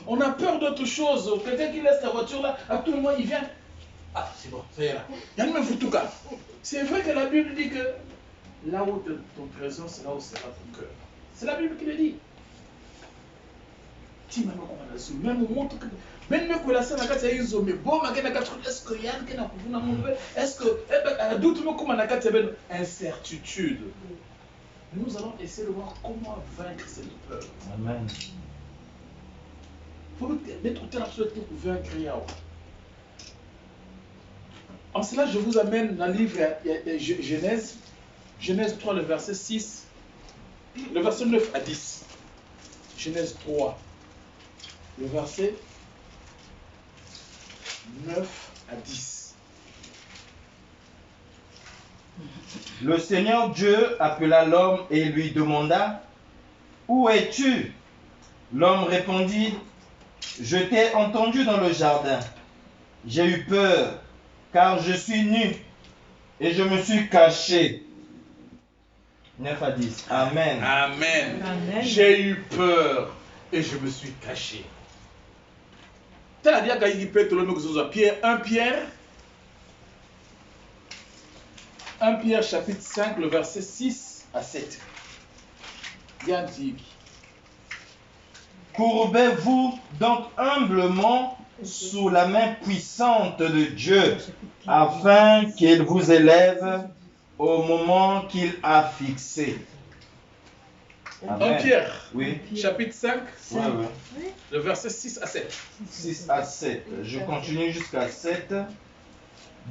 On a peur d'autre chose. Quelqu'un qui laisse la voiture là, à tout moment il vient. Ah, c'est bon, ça y est là. Il y a même Futuka. C'est vrai que la Bible dit que là où ton trésor, c'est là où sera ton cœur. C'est la Bible qui le dit. Même montre que même que la scène a été mais bon, est-ce que Yann qui n'a pas est-ce que d'autres comment on a incertitude. Nous allons essayer de voir comment vaincre cette peur. Amen. Il faut être absolument vaincre. En cela, je vous amène dans le livre de Genèse, Genèse 3, le verset 6, le verset 9 à 10. Genèse 3, le verset 9 à 10. Le Seigneur Dieu appela l'homme et lui demanda: Où es-tu? L'homme répondit: Je t'ai entendu dans le jardin. J'ai eu peur, car je suis nu et je me suis caché. 9 à 10. Amen. Amen. Amen. J'ai eu peur et je me suis caché. Pierre, 1 Pierre chapitre 5, le verset 6 à 7. Bien dit. Courbez-vous donc humblement sous la main puissante de Dieu, afin qu'il vous élève au moment qu'il a fixé. Amen. 1 Pierre, oui. Chapitre 5, oui. Le verset 6 à 7. 6 à 7. Je continue jusqu'à 7.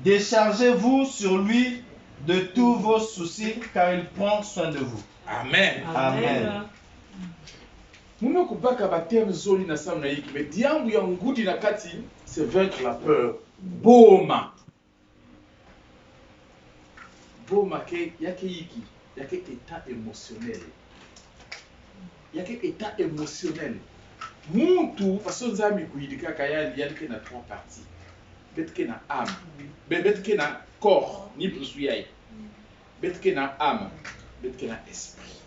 Déchargez-vous sur lui de tous vos soucis, car il prend soin de vous. Amen. Amen. C'est vaincre la peur. Boma. Boma, il y a état émotionnel. Il y a état émotionnel. Muntu, façon zami kuidika kaya lialke na trois parties. Betke na âme, betke na corps, ni brusuyai. Betke na âme, betke na esprit.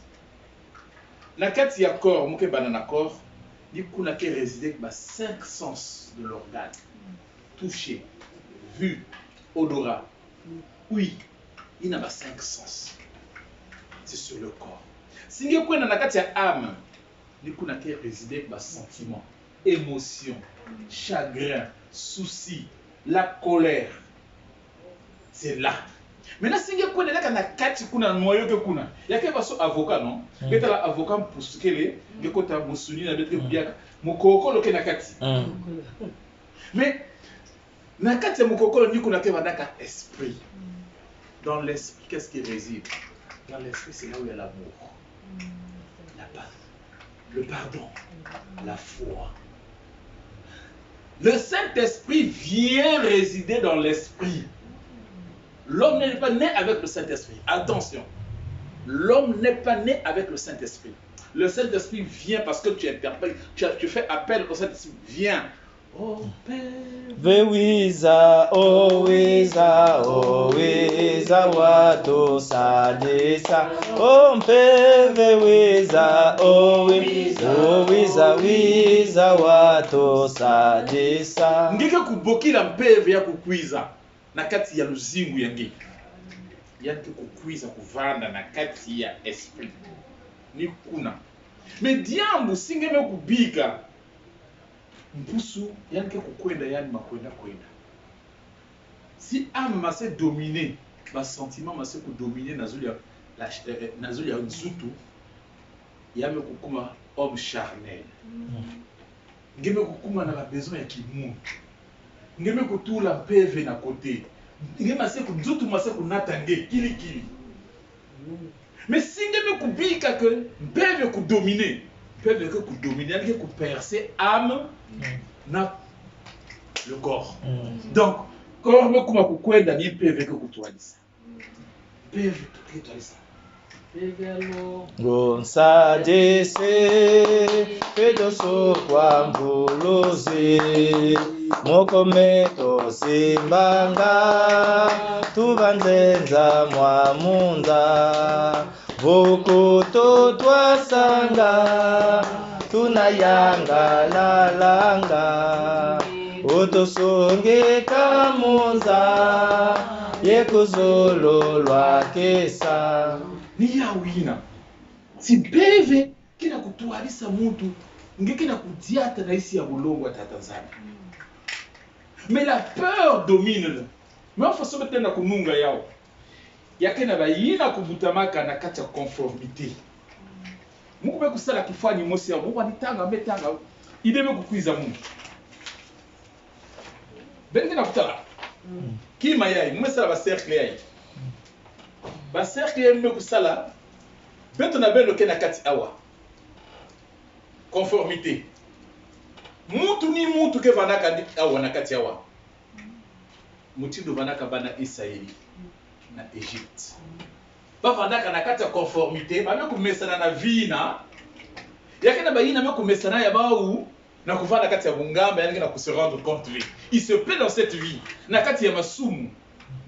Na kati ya corps, muke banana corps, ni kuna ke résider ba 5 sens de l'organe. Toucher, vue, odorat. Oui, il n'a pas 5 sens. C'est sur le corps. Si vous avez une âme, vous avez résidé dans sentiment, émotion, chagrin, souci, la colère. C'est là. Maintenant, si vous avez un noyau, il y a un avocat, non? Il y a un avocat pour ce qu'il est, il y a un moussouli, il y a un mais, nakati ya mukokolo ni kuna ke badaka esprit. Dans l'esprit, qu'est-ce qui réside? Dans l'esprit, c'est là où il y a l'amour, la paix, le pardon, la foi. Le Saint-Esprit vient résider dans l'esprit. L'homme n'est pas né avec le Saint-Esprit. Attention, l'homme n'est pas né avec le Saint-Esprit. Le Saint-Esprit vient parce que tu interpelles, tu fais appel au Saint-Esprit. Viens. Oh Père. Vewiza, oh wiza, wato sadisa. Oh Père, vewiza, oh wiza, wato sadisa. Ngeke kubokila mpeve ya kukwiza na kati ya luzingu yangi. Yanke kukwiza kuvanda na kati ya esprit. Ni kuna. Me diambu singeme kubika. Mpusu yanke kukwenda yani makwenda kwenda. Si âme m'a se dominer, ma sentiment m'a se dominer nazuli ya nzutu, yame kukuma homme charnel. Ngeme kukuma na la besoin ya kimundu. Ngeme kutula peve na côté. Ngeme se nzutu m'a se kunatange kili. Mais si ngeme kubika que peve kudominer, peve que kudominer, yame kupercer âme na le corps. Donc corps me kuma kukwenda ni peve que kutwalisa. Peve kutwalisa. Gonsadese pedoso kwa mbulozi mokometo simbanga tubanzenza mwamunda vukuto twasanga tunayanga lalanga utusungi kamunza yekuzululwa kesa ni yawina sibeve kina kutualisa muntu ngekina kudiata na isi ya bulongo ya Tanzania. Mais la peur domine là. Mais on façon mettre na kununga yao yakena bayina kubutamaka na kati ya conformité. Mukube kusala kifani mosi ya mungu anitanga metanga ideme kukwiza mungu bengi na kutala kima yai mwesala ba cercle yai ba cercle yai kusala beto na beno ke na kati awa conformité mutu ni mutu ke vanaka ndi awa na kati awa mutindo vanaka bana Israeli na Egypte bavandaka na kati ya conformité bame kumesana na vina yakena bayina me kumesana ya baou na kuvanda kati ya bungamba yangi na se rendre compte lui il se plaît dans cette vie na kati ya masumu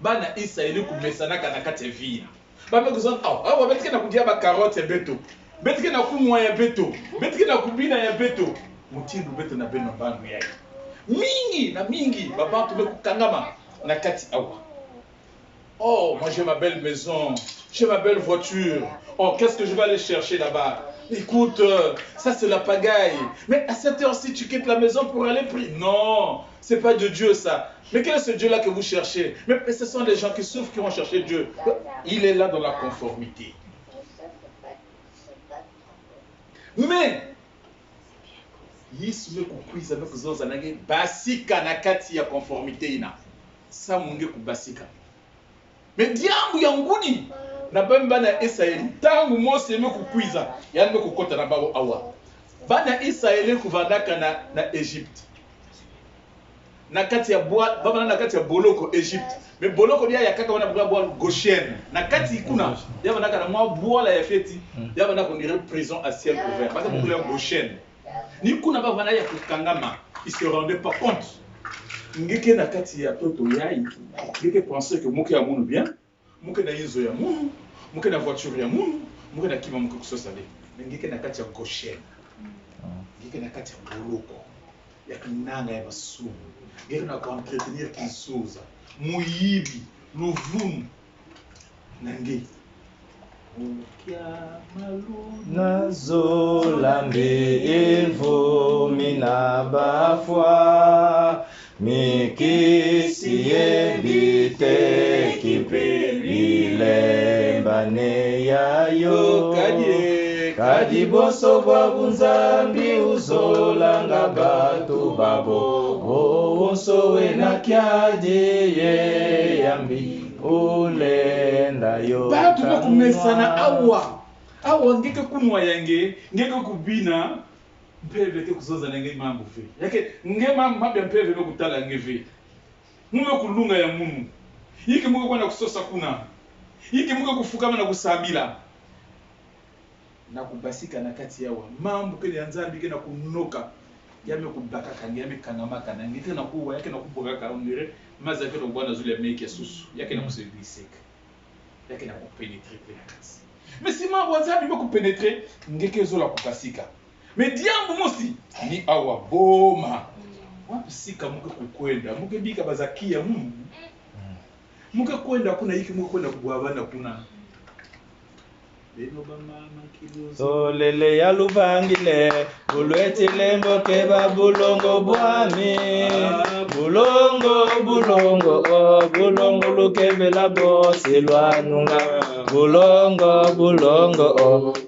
bana Israeli kumesana na kati ya vina bame kuzon awa betike na kudia ba carotte ya beto betike na kumwa ya beto betike na kubina ya beto mutindo beto na beno bandu yai mingi na mingi babantu be kukangama na kati awa. Oh, moi j'ai ma belle maison, j'ai ma belle voiture. Oh, qu'est-ce que je vais aller chercher là-bas? Écoute, ça c'est la pagaille. Mais à cette heure-ci, tu quittes la maison pour aller prier. Non, c'est pas de Dieu ça. Mais quel est ce Dieu-là que vous cherchez? Mais ce sont les gens qui souffrent qui vont chercher Dieu. Il est là dans la conformité. Mais, Yesu me kukuiza me kuzoza nange basika na kati ya conformité ina. Sa munge kubasika. Mais diambu ya nguni na bana Israeli tangu Mose me kukwiza yani me kukota na babo awa bana Israeli kuvandaka na Egypte na kati ya baba na kati ya boloko Egypte mais boloko dia ya kaka wana bwa Goshen na kati ikuna ya bana kana mwa bwa la ya feti ya bana ko dire prison à ciel ouvert parce que pour le Goshen ni kuna ba bana ya kukangama ils se rendaient pas compte ngeke na kati ya toto yai ngeke penser que muke ya munu bien muke na yizo ya munu muke na voiture ya munu muke na kima muke kusosale ngeke na kati ya Goshen ngeke na kati ya boloko ya kinanga ya basumu ngeke na ko entretenir kinsuza muyibi luvunu nange nazolambe evumi na bafwa mikisi ebite kipelilembane yayo kadi boso bwa bunzambi uzolanga batu babo owosowe na kyadeye yambi ulenda yo batu bakumesana awa ngeke kunwa yange ngeke kubina mpeve te kuzoza nange mambo fe yake nge mabya mpeve be kutala ngeve mume kulunga ya munu yike muke kwenda kusosa kuna yike muke kufukama na kusabila na kubasika na kati yawa mambo kene ya nzambi kena kunoka yame kubaka kange yame kangamaka na ngeke na kuwa yake na kuboga ka ondire maza ke bwana zule meke susu yake na kusebiseka yake na kupénétrer pe na kati mais si mambo nzambi be kupénétrer ngeke zola kupasika mais diambu mosi ni awa boma wapisika muke kukwenda muke bika bazakia mungu muke kwenda kuna hiki muke kwenda kubwabana kuna solele ya luvangile bulwetile mboke ba bulongo bwami bulongo lukebela bosi lwanunga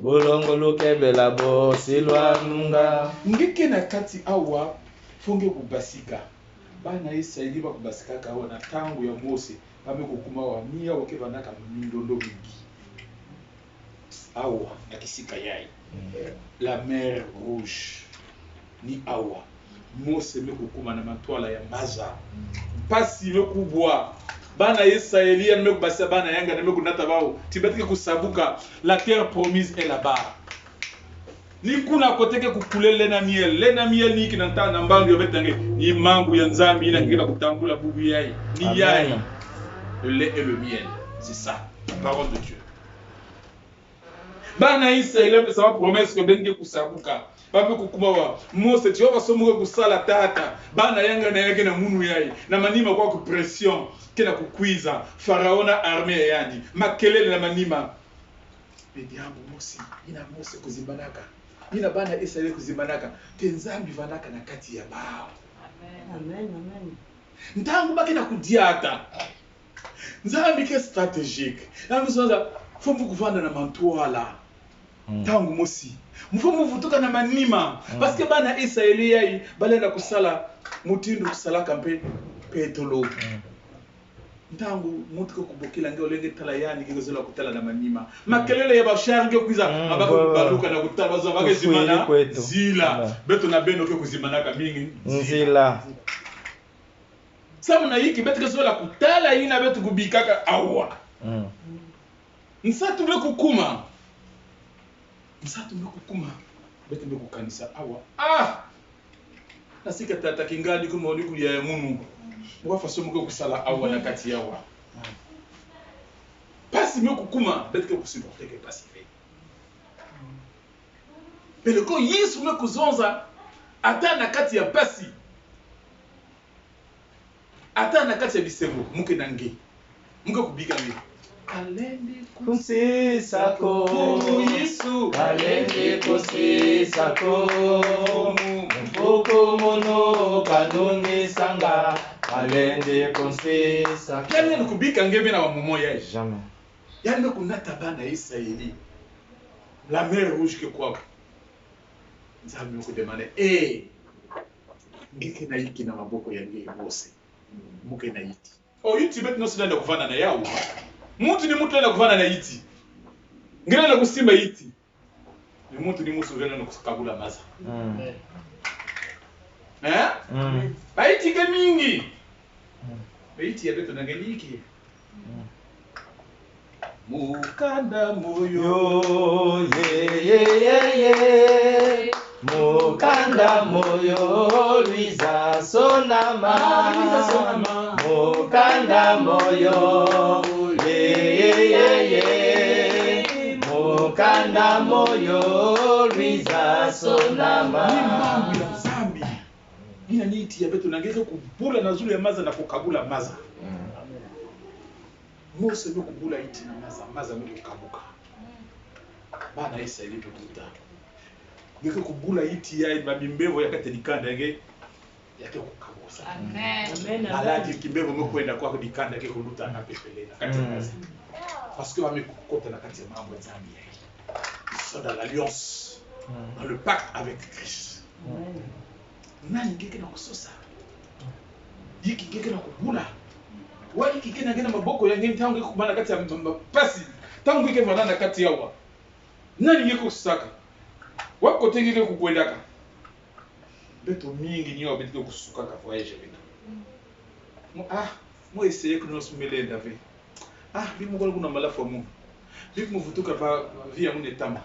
bulongo lukebela bosi lwanunga ngike na kati awa fonge kubasika bana Israeli bakubasika kawa na tangu ya Mose bame kukuma wa nia wake banaka mindondo mingi awa na kisika yai la mer rouge ni awa Mose me kukuma na matwala ya maza pasi me kubwa bana Israeli me kubasa bana yanga na me kunata bao tibatike kusabuka la terre promise est là-bas ni kuna koteke kukulele na miel ni kinanta na mbangu yo betange ni mangu ya nzambi ina ngina kutangula bubu yai ni yai le lait et le miel c'est ça la parole de Dieu bana Israël ça va promesse que benge kusabuka bape kukuma wa Mose tu vas somuke kusala tata bana yanga na yake na munu yayi na manima kwa ku pression kena kukwiza Farao na armée yani makelele na manima bedi yangu Mose ina Mose kuzimbanaka ina bana Israeli kuzimbanaka tenzambi vanaka na kati ya bao. Amen, amen. Ntangu bakina kudiata nzambi ke stratégique yangu sonza fombu kuvanda na mantwala tangu mosi mfumu vutuka na manima parce que bana Israeli yai balenda kusala mutindo kusala kampe petolo ntangu mutuko kubokila ngeo lenge tala yani kigozola kutala na manima makelele ya bashar ngeo kuiza abako baluka na kutala bazo bake zimana zila beto na beno ke kuzimana ka mingi nzila samu na yiki beto kezola kutala ina beto kubikaka awa nsatu be kukuma beto be kukanisa awa nasika tata kingadi kuma oli kulia ya munu mwa faso muke kusala awa na kati yawa pasi me kukuma beto ke kusiporte ke pasi fe peleko Yesu me kuzonza ata na kati ya pasi ata na kati ya bisego muke nange muke kubika me kalende kusisako Yesu kalende kusisako mfuko mono kanuni sanga kalende kusisako yani kubika ngebe na wamumo ya jamais yani kunata bana Israeli la mer rouge que quoi nzambi ko demande ngeke na yiki na maboko ya nge Mose muke na yiti yiti bet no sina kuvana na yao mtu ni mtu anaenda kuvana na yiti ngena na kusimba yiti ni mtu ni musu vena na kusakabula maza baiti ke mingi baiti ya beto na ngeliki mukanda moyo mukanda moyo Luiza sonama mukanda moyo mukanda moyo Luiza sonama ni mambo ya zambi ina niti ya beto nangeze kubula na zulu ya maza na kukabula maza Mose me kubula iti na maza me kukabuka bana Israeli tukuta ngeke kubula iti ya babimbevo yakatelikanda yake kukabusa Amen. alaji kimbevo me kwenda kwa dikanda yake kuluta na pepelena kati maza parce que va me kokota na kati ya mambo ya zambi ils sont dans l'alliance dans le pacte avec Christ nani ngeke na kusosa yiki ngeke na kubula wali kikena ngena maboko ya ngeni tangu kubana kati ya pasi tangu ike vanana kati yawa nani ngeke kusaka wako tengeke kukwendaka beto mingi niyo beto kusuka ka voyage beto mo essayer kuno sumelenda ve bimu kwa kuna malafu mu bimu vutuka va via mu netama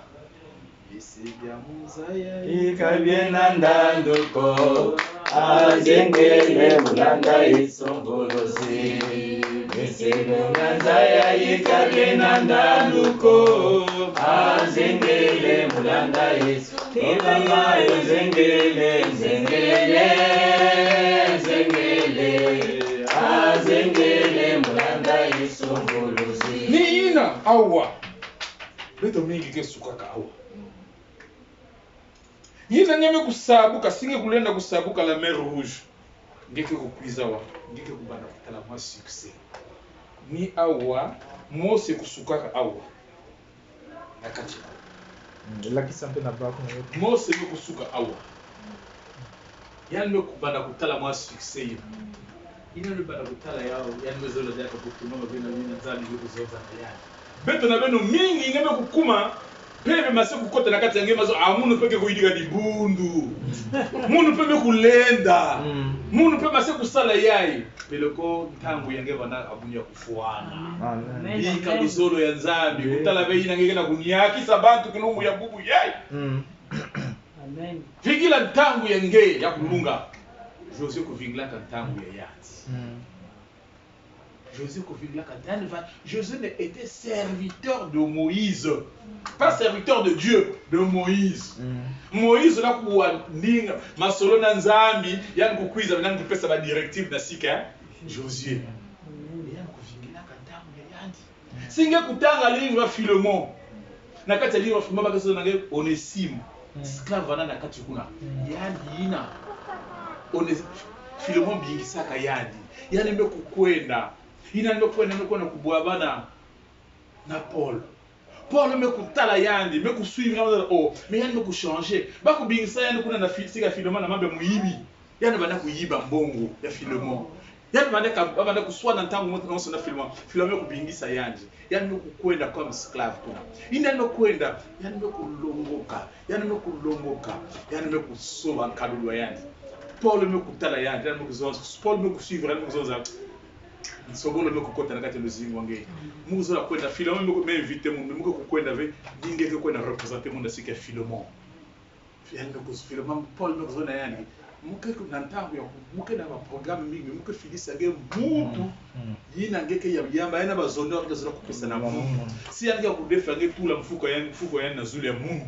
isebya muzaya ikabiena ndanduko azengele mulanda isongolosi isebya nzaya ikabiena ndanduko azengele mulanda isongolosi zengele azengele mulanda isongolosi ni ina awa beto mingi ke sukaka awa yina nyame kusabuka singe kulenda kusabuka la mer rouge ngeke kukwiza wa ngeke kubanda kutala mwa succès ni awa Mose kusukaka awa nakati la kisampe na bako na yote Mose me kusuka awa yani me kubanda kutala mwa succès ina me banda kutala yao yani me zola zaka kukunoma bena mina nzali kuzoza na yani beto na beno mingi ngeme kukuma pebe mase kukota na kati ya ngema zo amunu peke kuidika dibundu munu pebe kulenda munu pebe mase kusala yai beloko ntangu ya ngeva na abunya kufuana amen bika bizolo ya nzambi kutala be ina ngeke na kunyaki sabantu kilungu ya bubu yai Amen. vigila ntangu ya nge ya kulunga Jose kuvingila ntangu ya yati Josué Josué était serviteur de Moïse. Pas serviteur de Dieu, de Moïse. Moïse là pour ninga masolo na nzambi yani kukwiza nani kupesa ba directive na sika Josué. Yani kuvingira kantamu yandi. Singe kutanga livre Philemon. Na kati ya livre Philemon bakaso na nge Onésime. Esclave na kati kuna. Yani ina Philemon bingisaka yandi. Yani mbe kukwenda. Ina mbe kwenda kubwabana na Paul. Paul me kutala yandi, me kusuivre oh, mais yandi me kuchanger. Ba kubingisa yandi kuna na sika Philemon na mambe muyibi. Yandi bana kuyiba mbongo ya Philemon. Yandi bana kuswa na ntango mtu na Philemon. Philemon me kubingisa yandi. Yandi me kukwenda comme esclave kuna. Ina me kwenda, yandi me kulongoka. Yandi me kulongoka. Yandi me kusoba nkadulwa yandi. Paul me kutala yandi, yandi me kuzonza. Paul me kusuivre yandi me kuzonza. Sobolo me kokota na kati luzingo nge. Muzo la kwenda Philemon me invite mu me kwenda ve ninge kwenda représenter mu ndasika Philemon. Yani me Philemon Paul me kuzona yani. Muke na ntango ya muke na programme mingi muke filisa ge muntu yina ngeke ya yamba yana bazoneur kazola kupesa na muntu. Si yani ya kudefa nge tula mfuko yani na zule ya muntu.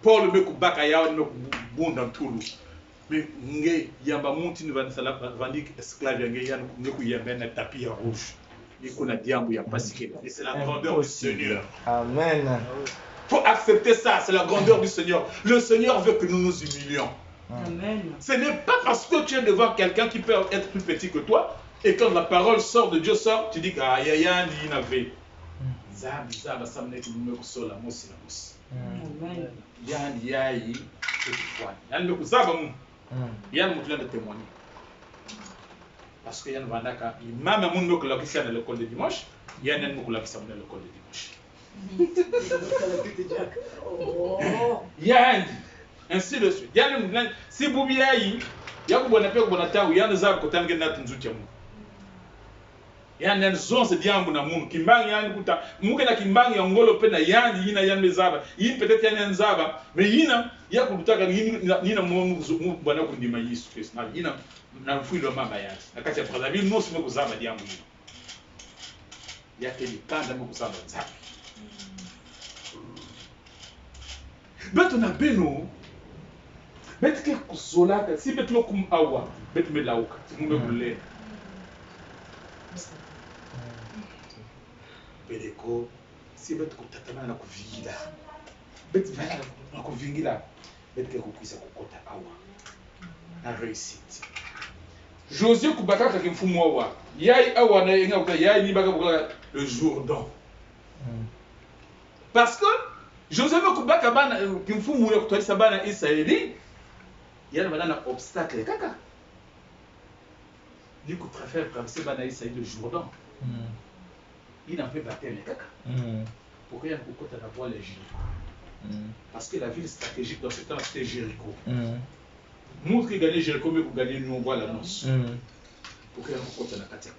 Paul me kubaka yao me kubunda ntulu. Mais nge yamba muntu ni vanisala vandik esclave nge yana nge kuyamba na tapis rouge. Niko na diambu ya pasike. Et c'est la grandeur du Seigneur. Amen. Faut accepter ça, c'est la grandeur du Seigneur. Le Seigneur veut que nous nous humilions. Amen. Ce n'est pas parce que tu es devant quelqu'un qui peut être plus petit que toi et quand la parole sort de Dieu sort, tu dis que ah ya ni inave. Zaba samne ki mume kusola mosi na mosi. Amen. Yani yayi tukifanya. Yani mekuzaba mu. Yani mtu lende témoigner. Parce que yani vandaka imam amun me kulakisa na l'école de dimanche, yani me kulakisa na l'école de dimanche. Yani ainsi de suite. Yani si bubi yayi yakubona pe kubona tawu yani zaba kotange na tunzucha mu. Yani zonse diambu na mungu kimbangi yani kuta muke na kimbangi ya ngolo pe na yani yina yani mezaba yin peut-être yani nzaba mais yina ya kutaka yina mungu bwana kundima Yesu Kristo na yina na mfuilo mama yani akati ya brother no sime kuzaba diambu yina yake likanda mu kuzaba nzaba beto na beno betke kuzolaka si betlo kum awa bet melauka mume kulena Beleko, si bet kutatana na kuvingila. Bet vana na kuvingila. Bet ke kukwisa kukota awa. Na réussite. Josué kubaka kimfumu awa. Yai awa na yenga kuta yai ni baka bukala le Jourdain. Parce que Josué kubaka bana kimfumu ya kutwalisa bana Israeli. Yana bana obstacle kaka. Ni kutrafer traverser bana Israeli le Jourdain. Il n'a pas battu les caca. Pourquoi il y a beaucoup de voie les Jéricho? Parce que la ville stratégique dans ce temps c'était Jéricho. Montre qu'il gagnait Jéricho, mais pour gagner nous on voit l'annonce. Pourquoi il y a beaucoup de la Kana?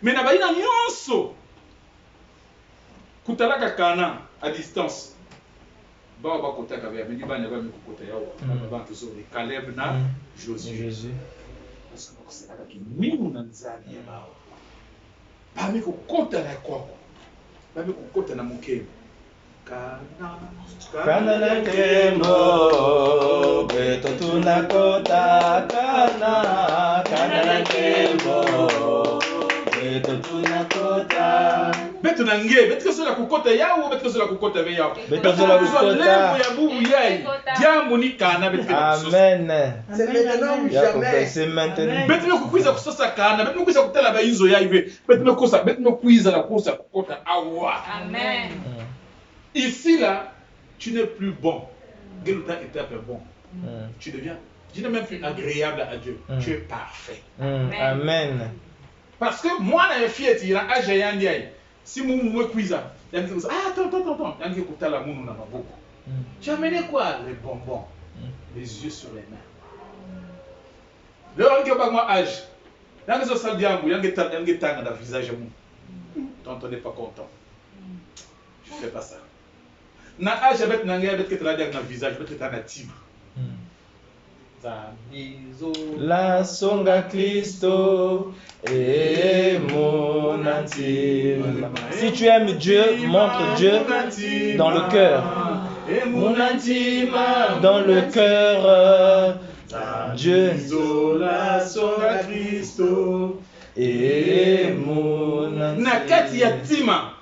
Mais n'a pas une annonce. Kutalaka Kana à distance. Ba ba kota ka vya midi bana ba mikokota yao. Ba ba tuzo ni Caleb na Josué. Parce que c'est là qui mimu na nzali yao. Bami kukota na kwako. Bami kukota na mukembo. Kana na kembo, beto tunakota kana na kembo, beto tunakota. Beto na nge, beto sola kukota yao, beto sola kukota ve yao. Beto sola kukota. Levo ya bubu yai. Diambo ni kana beto. Amen. C'est maintenant ou jamais. C'est maintenant. Beto me kukuiza kusosa kana, beto me kukuiza kutala ba inzo yai ve. Beto me kuiza la kosa kukota awa. Amen. Ici là, tu n'es plus bon. Geluta étape est bon. Tu n'es même plus agréable à Dieu. Tu es parfait. Amen. Parce que moi, la fille, il a âgé yandiaï. Si vous me cuisez, il y a attends. Il y a qui écoute la moune n'a pas beaucoup. Tu as amené quoi? Les bonbons. Les yeux sur les mains. Le rang qui a pas moi âge. Il y a qui ça diamou, il y a qui tang dans le visage. Tonton n'est pas content. Je ne fais pas ça. Na âge avec nanga avec que tu as dans le visage, avec que tu as un tigre. La songa Christo et mon intime. Si tu aimes Dieu, montre Dieu dans le cœur. Mon intime dans le cœur. Dieu. La songa Christo Et mon nakati ya tima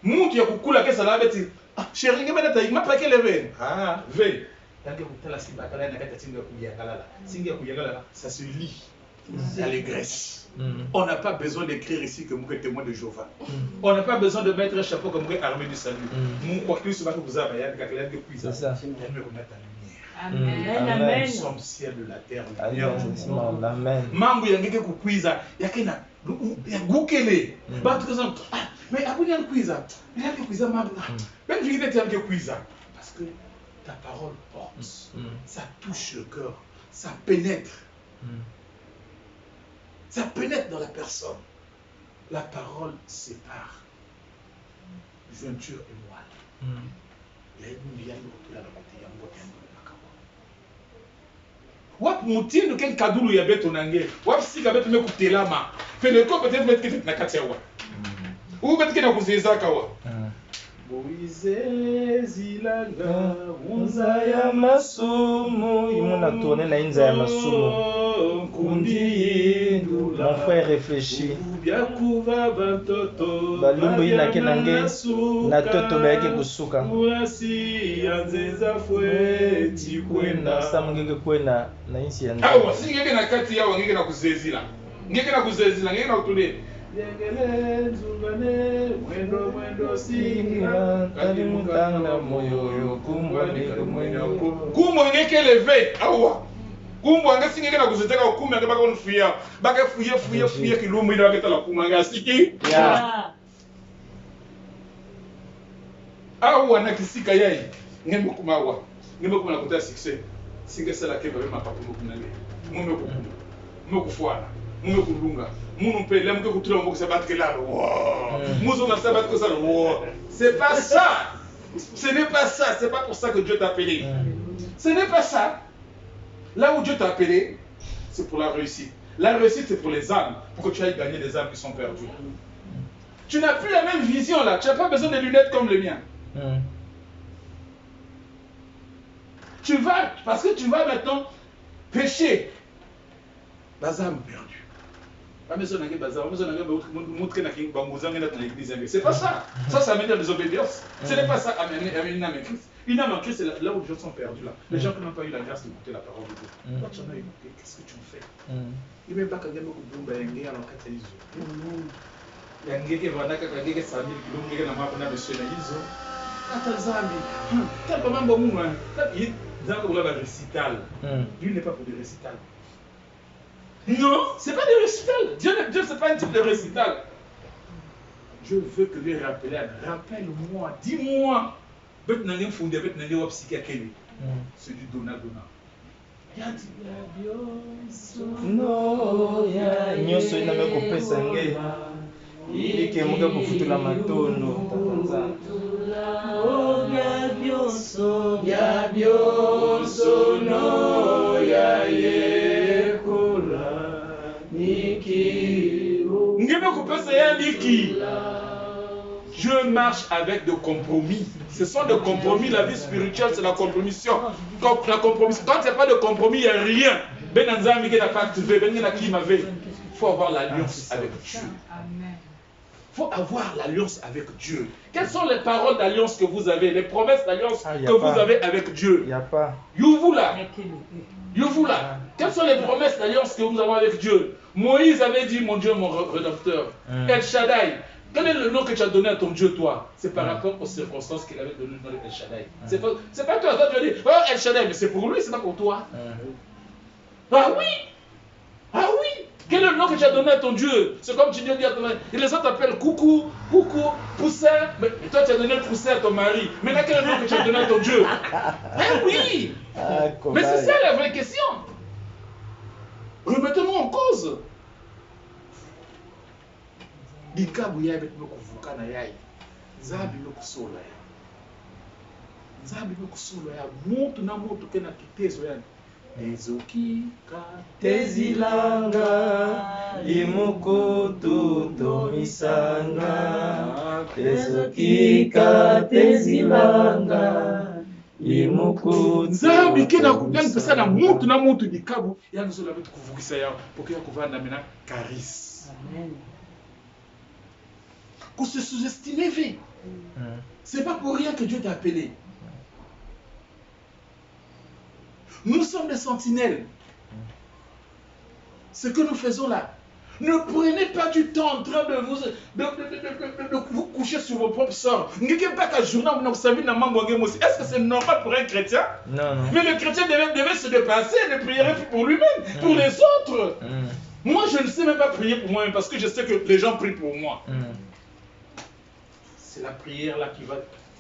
muntu ya kukula kesa la beti chérie ngema data ima pa kele ve ve tanke kutala simba kala nakati ya tinga kuyangala singa kuyangala ça se lit l'allégresse. On n'a pas besoin d'écrire ici que vous êtes témoin de Jéhovah. On n'a pas besoin de mettre un chapeau comme vous êtes armé du salut. Mon quoi que ce soit que vous avez c'est ça. Amen. Amen. Nous sommes ciel de la terre. Amen. Mambo yangeke kukuiza yakena gukele batu kaza mais abu yang kuiza yang kuiza mambo ben vite yang kuiza parce que ta parole porte, ça touche le cœur, ça pénètre. Ça pénètre dans la personne. La parole sépare jointure et moelle. Wap mutinu ken kadulu ya beto nange. Wap sika beto me kutelama. Fele ko peut-être mettre que na katewa. Ou mettre que na kuzeza kawa. Moïse zilanga Unzaya masumu. Imona tourner na inzaya masumu. Mon frère réfléchit. Balumbu ina kenange na toto bayake kusuka. Na samungeke kwena na insi ya nzaya. Awa singeke na kati yawa ngeke na kuzezila. Ngeke na kuzezila, ngeke na kutule. Yengele nzungane mwendo singa kali mutanga moyo kumbwa nikamwenya kumbwa ngeke leve awa. Kumbwa nga singeke na kuzeteka kumbwa nga baka onfuya baka fuye kilumu ina baketa la kumbwa nga siki awa na kisika yai ngeme kumawa ngeme kuma na kota succès singe sala ke babe mapapa mokunale mume kukumba mume kufuana mume kulunga munu pe lem ke kutula mboko sabat ke la muzo na sabat ko ça c'est pas ça, ce n'est pas ça, c'est pas pour ça que Dieu t'a appelé, ce n'est pas ça. Là où Dieu t'a appelé, c'est pour la réussite. La réussite, c'est pour les âmes, pour que tu ailles gagner des âmes qui sont perdues. Tu n'as plus la même vision là, tu n'as pas besoin de lunettes comme les miens. Tu vas, parce que tu vas maintenant pécher. Les âmes perdues. C'est pas ça. Ça amène la désobéissance. Ce n'est pas ça amener une âme en Christ. Une âme en Christ, c'est là où les gens sont perdus là. Les gens qui n'ont pas eu la grâce d'écouter la parole de Dieu. Quand tu en as écouté, qu'est-ce que tu en fais? Il même pas quand il y a beaucoup de bombes, il y a un cas de iso. Il y a un gars qui va n'a qu'à gagner 100 000 kilos, il y a un marque de monsieur Naïso. Atazami, t'as pas mal de monde. Il y a un récital. Lui n'est pas pour des récitals. Non, c'est pas des récitals. Dieu c'est pas un type de récital. Je veux que lui rappelle. Rappelle-moi, dis-moi. C'est du dona. No, ya nyoso iname kopesa nge. Ike muka kufutula matondo ya bioso no ya yekola niki ngebe kopesa ya niki. Dieu marche avec des compromis. Ce sont des compromis. La vie spirituelle, c'est la compromission. Quand il n'y a pas de compromis, il n'y a rien. Il faut avoir l'alliance avec Dieu. Il faut avoir l'alliance avec Dieu. Quelles sont les paroles d'alliance que vous avez? Les promesses d'alliance que vous avez avec Dieu? Il n'y a pas. You là. Quelles sont les promesses d'alliance que nous avons avec Dieu? Moïse avait dit, mon Dieu, mon rédempteur. El Shaddai. Quel est le nom que tu as donné à ton Dieu, toi? C'est par rapport aux circonstances qu'il avait donné le nom de El Shaddai. C'est pas toi, tu as dit, oh El Shaddai, mais c'est pour lui, c'est pas pour toi. Ah oui! Quel est le nom que tu as donné à ton Dieu? C'est comme tu dis à ton mari. Et les autres appellent coucou, poussin. Mais toi, tu as donné le poussin à ton mari. Maintenant, quel est le nom que tu as donné à ton Dieu? Oui! Mais c'est ça la vraie question. Remettez-nous en cause. Bikabu ya betu kuvukana yai. Nzabi lokusola ya. Nzabi lokusola ya. Mutu na mutu kena kitezo yani. ezokika Tezilanga, imukutu tomisanga. Tezokika, tezilanga, imukutu. nzambi ke nakupesa na mutu na mutu likabu yanzola betu kuvukisa yao poke ya kuvanda mena karis Amen. qu'on se sous-estimer vie. C'est pas pour rien que Dieu t'a appelé. Nous sommes des sentinelles. Ce que nous faisons là. Ne prenez pas du temps en train de vous coucher sur vos propres sorts. Est-ce que c'est normal pour un chrétien? Non, non. Mais le chrétien devait se dépasser, ne prierait plus pour lui-même, pour les autres. Moi, je ne sais même pas prier pour moi-même parce que je sais que les gens prient pour moi. C'est la prière là qui va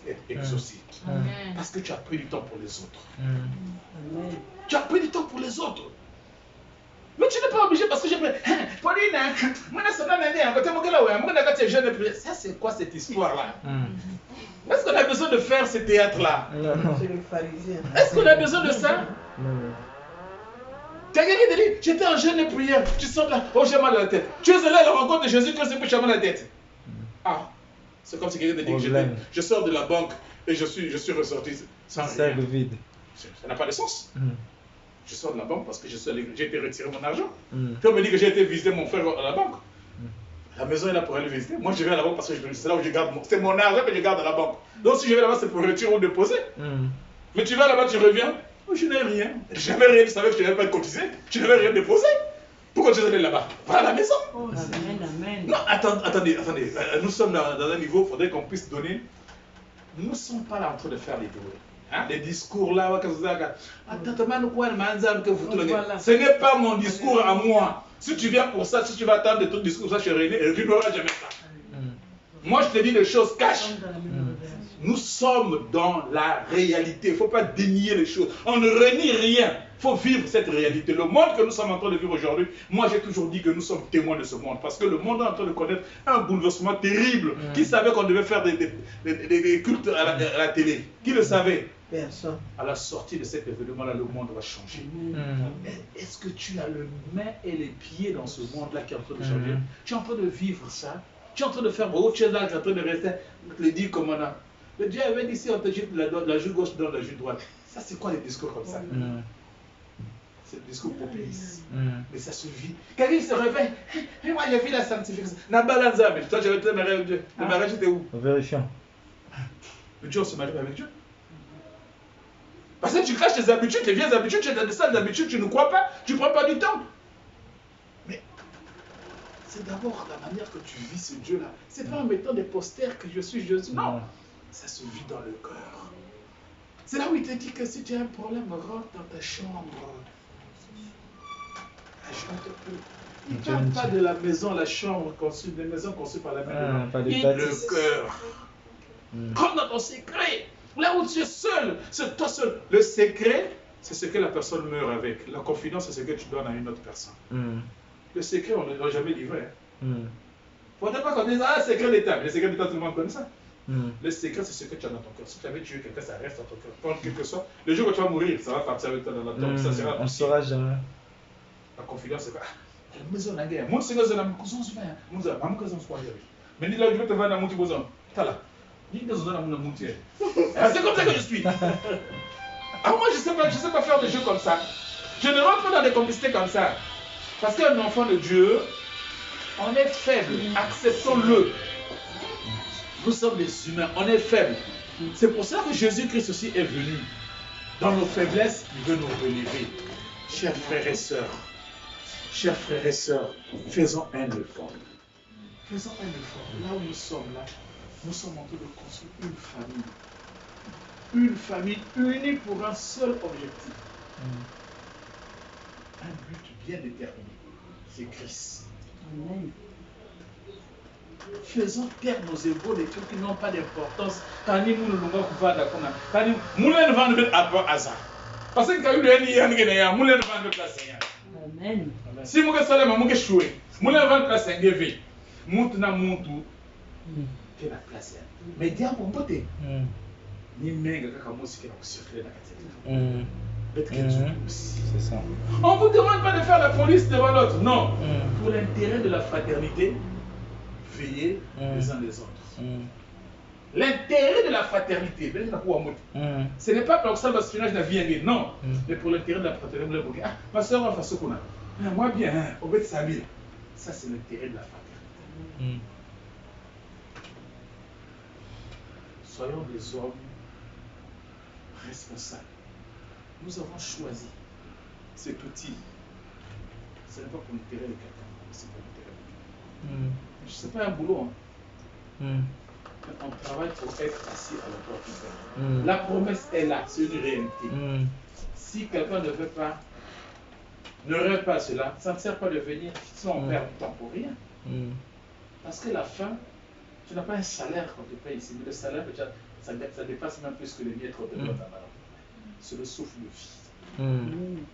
être exaucée. Amen. Parce que tu as pris du temps pour les autres. Amen. Tu as pris du temps pour les autres. Mais tu n'es pas obligé parce que j'ai pris. Ça, c'est quoi cette histoire-là? Est-ce qu'on a besoin de faire ce théâtre-là? C'est le pharisien. Est-ce qu'on a besoin de ça? Quelqu'un qui te dit, j'étais en jeûne et prière, tu sors de là, oh j'ai mal à la tête. Tu es allé à la rencontre de Jésus-Christ et tu as mal à la tête. Ah, c'est comme si quelqu'un te dit que je sors de la banque et je suis ressorti sans rien. Vide. Ça n'a pas de sens. Je sors de la banque parce que j'ai été retirer mon argent. Tu me dis que j'ai été visiter mon frère à la banque. La maison est là pour aller visiter. Moi je vais à la banque parce que c'est là où je garde c'est mon argent que je garde à la banque. Donc si je vais là-bas c'est pour retirer ou déposer. Mais tu vas là-bas, tu reviens. Oh, je n'ai rien. J'avais rien, tu savais que je n'avais pas cotisé. Tu n'avais rien déposé. Pourquoi tu es allé là-bas? Pas à la maison. Amen. Amen. Non, attendez. Nous sommes dans un niveau, il faudrait qu'on puisse donner. Nous ne sommes pas là en train de faire les théories. Hein? Les discours là, ce n'est pas mon discours à moi. Si tu viens pour ça, si tu vas attendre de ton discours, ça, je tu n'auras jamais ça. Moi, je te dis des choses cash. Nous sommes dans la réalité. Il ne faut pas dénier les choses. On ne renie rien. Il faut vivre cette réalité. Le monde que nous sommes en train de vivre aujourd'hui, moi j'ai toujours dit que nous sommes témoins de ce monde. Parce que le monde est en train de connaître un bouleversement terrible. Qui savait qu'on devait faire des cultes à la télé? Qui le savait? Personne. À la sortie de cet événement-là, le monde va changer. Est-ce que tu as le main et les pieds dans ce monde-là qui est en train de changer? Tu es en train de vivre ça? Tu es en train de faire autre chose là, tu es en train de rester, le dire comme on a. Le Dieu avait dit si on te jette la joue gauche dans la joue droite. Ça, c'est quoi les discours comme ça? C'est le discours populiste. Mais ça se vit. Quelqu'un se réveille. Moi, j'ai vu la sanctification. Toi, j'avais été marié avec Dieu. Le mariage était où? Vérifiant. Le Dieu, on se marie avec Dieu. Parce que tu caches tes habitudes, tes vieilles habitudes, tu as des sales habitudes, tu ne crois pas, tu ne prends pas du temps. Mais c'est d'abord la manière que tu vis ce Dieu-là. C'est pas en mettant des posters que je suis Jésus. Non. Ça se vit dans le cœur. C'est là où il te dit que si tu as un problème, rentre dans ta chambre. Il ne parle pas de la maison, la chambre conçue, des maisons conçues par la main de l'homme. Il le cœur. Comme dans ton secret. Là où tu es seul, c'est toi seul. Le secret, c'est ce que la personne meurt avec. La confidence, c'est ce que tu donnes à une autre personne. Le secret, on ne l'a jamais livré. Il ne faudrait pas qu'on dise, ah, secret d'État. Le secret d'État, tout le monde connaît ça. Le secret, c'est ce que tu as dans ton cœur. Si tu avais tué quelqu'un, ça reste dans ton cœur. Quand quelque soit, le jour où tu vas mourir, ça va partir avec toi dans la tombe. Ça sera on ne saura jamais. La confidence, c'est quoi? La maison la guerre. Moi, c'est que je n'ai mais ni là, je vais te vendre à mon petit besoin. T'as là. C'est comme ça que je suis. Ah, moi, je sais pas faire des jeux comme ça. Je ne rentre pas dans des complicités comme ça. Parce qu'un enfant de Dieu, on est faible. Acceptons-le. Nous sommes des humains, on est faibles. C'est pour ça que Jésus-Christ aussi est venu. Dans nos faiblesses, il veut nous relever. Chers frères et sœurs, faisons un effort. Faisons un effort. Là où nous sommes là, nous sommes en train de construire une famille. Une famille unie pour un seul objectif. Un but bien déterminé. C'est Christ. Amen. Faisons taire nos égos, des trucs qui n'ont pas d'importance. Parce que quand il y a Amen. si vous avez un peu de choué, vous avez un place en GV. Moutna moutou, qui est la place. Mais dis à mon pote, ni menga kaka mosi qui est au circuit de la cathédrale. être chrétien aussi. C'est ça. On ne vous demande pas de faire la police devant l'autre. Non. Mm. Pour l'intérêt de la fraternité, veillez les uns les autres. Mm. L'intérêt de la fraternité, ce n'est pas pour ça que je n'ai rien dit, non. Mais pour l'intérêt de la fraternité, ah, ma soeur, on va faire ce qu'on a. Ah, moi bien, hein, on va être Samir. Ça, c'est l'intérêt de la fraternité. Soyons des hommes responsables. Nous avons choisi cet outil. Ce n'est pas pour l'intérêt de quelqu'un, c'est pour l'intérêt de quelqu'un. Ce n'est pas un boulot. Hein. On travaille pour être assis à la porte. La promesse est là, c'est une réalité. Si quelqu'un ne veut pas, ne rêve pas cela, ça ne sert pas de venir, sinon on perd du temps pour rien. Parce que la fin, tu n'as pas un salaire quand tu payes ici, mais le salaire, ça dépasse même plus que les miettes de l'autre là-bas. C'est le souffle de vie.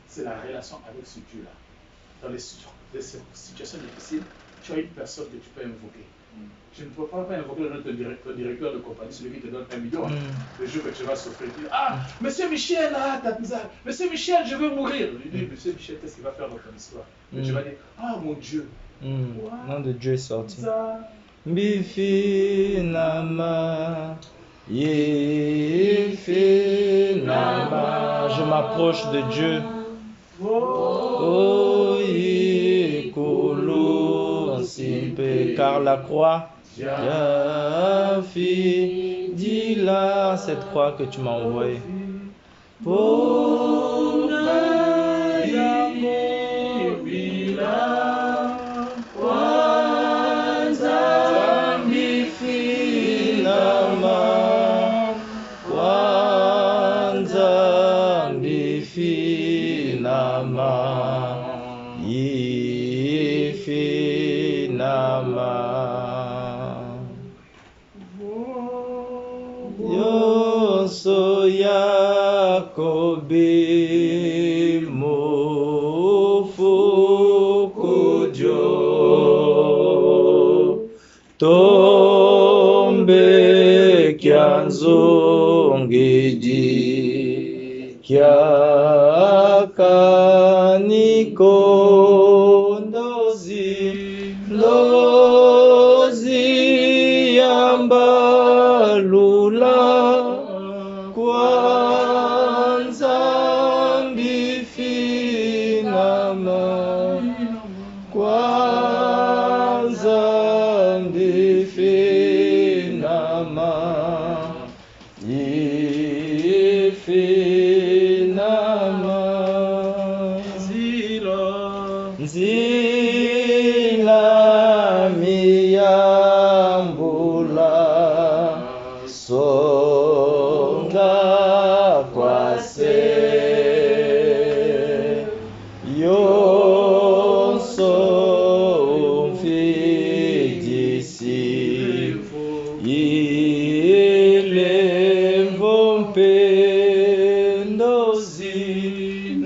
C'est la relation avec ce Dieu-là. Dans les situations difficiles, tu as une personne que tu peux invoquer. Je ne peux pas invoquer notre directeur de compagnie, celui qui te donne 1 million. Le jour que tu vas souffrir, tu dis, ah, monsieur Michel, monsieur Michel, je veux mourir. Je dis, monsieur Michel, qu'est-ce qu'il va faire dans ton histoire? Et tu vas dire, ah, mon Dieu. Nom de Dieu est sorti. Bifi nama, yefi nama. Je m'approche de Dieu. Oh, yikulu simpe, car la croix, Yafi, dis-la cette croix que tu m'as envoyée. Yakobi mufukujo tombe kyanzongedi kyakaniko ndozi yambalula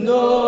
No